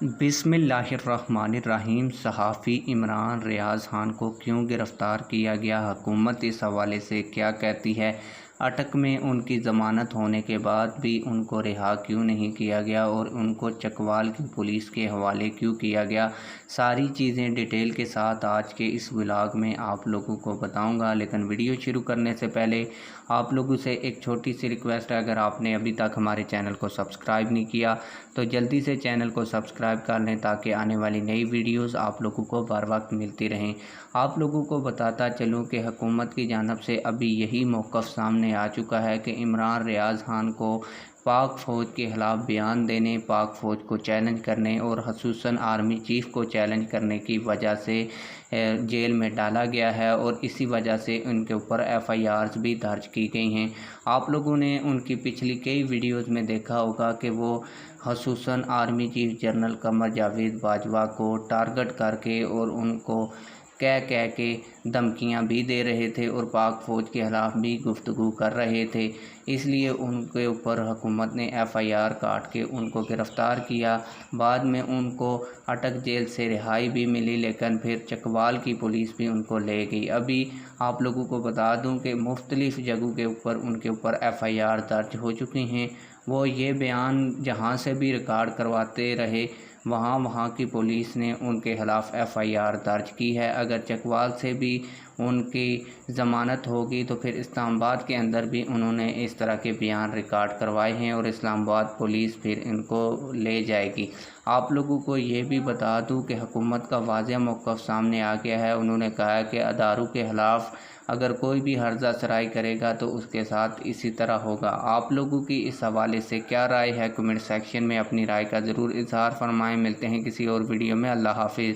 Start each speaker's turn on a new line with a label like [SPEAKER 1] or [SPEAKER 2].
[SPEAKER 1] बिस्मिल्लाहिर्रहमानिर्रहीम। सहाफ़ी इमरान रियाज़ खान को क्यों गिरफ़्तार किया गया? हुकूमत इस हवाले से क्या कहती है? अटक में उनकी ज़मानत होने के बाद भी उनको रिहा क्यों नहीं किया गया और उनको चकवाल की पुलिस के हवाले क्यों किया गया? सारी चीज़ें डिटेल के साथ आज के इस व्लॉग में आप लोगों को बताऊंगा। लेकिन वीडियो शुरू करने से पहले आप लोगों से एक छोटी सी रिक्वेस्ट है, अगर आपने अभी तक हमारे चैनल को सब्सक्राइब नहीं किया तो जल्दी से चैनल को सब्सक्राइब कर लें ताकि आने वाली नई वीडियोस आप लोगों को बर वक्त मिलती रहें। आप लोगों को बताता चलूं कि हुकूमत की जानिब से अभी यही मौक़िफ़ सामने आ चुका है कि इमरान रियाज़ खान को पाक फ़ौज के ख़िलाफ़ बयान देने, पाक फ़ौज को चैलेंज करने और ख़ुसूसन आर्मी चीफ़ को चैलेंज करने की वजह से जेल में डाला गया है और इसी वजह से उनके ऊपर FIRs भी दर्ज की गई हैं। आप लोगों ने उनकी पिछली कई वीडियोस में देखा होगा कि वो ख़ुसूसन army chief general Qamar Javed Bajwa को टारगेट करके और उनको कह के धमकियां भी दे रहे थे और पाक फ़ौज के ख़िलाफ़ भी गुफ्तगू कर रहे थे। इसलिए उनके ऊपर हुकूमत ने FIR काट के उनको गिरफ़्तार किया। बाद में उनको अटक जेल से रिहाई भी मिली, लेकिन फिर चकवाल की पुलिस भी उनको ले गई। अभी आप लोगों को बता दूं कि मुख्तलिफ़ जगहों के ऊपर उनके ऊपर FIR दर्ज हो चुकी हैं। वो ये बयान जहाँ से भी रिकॉर्ड करवाते रहे वहाँ की पुलिस ने उनके ख़िलाफ़ FIR दर्ज की है। अगर चकवाल से भी उनकी ज़मानत होगी तो फिर इस्लामाबाद के अंदर भी उन्होंने इस तरह के बयान रिकॉर्ड करवाए हैं और इस्लामाबाद पुलिस फिर इनको ले जाएगी। आप लोगों को ये भी बता दूं कि हुकूमत का वाज़ेह मौक़िफ़ सामने आ गया है। उन्होंने कहा है कि अदारों के ख़िलाफ़ अगर कोई भी हर्जा सराई करेगा तो उसके साथ इसी तरह होगा। आप लोगों की इस हवाले से क्या राय है? कमेंट सेक्शन में अपनी राय का ज़रूर इज़हार फरमाएं। मिलते हैं किसी और वीडियो में। अल्लाह हाफ़िज़।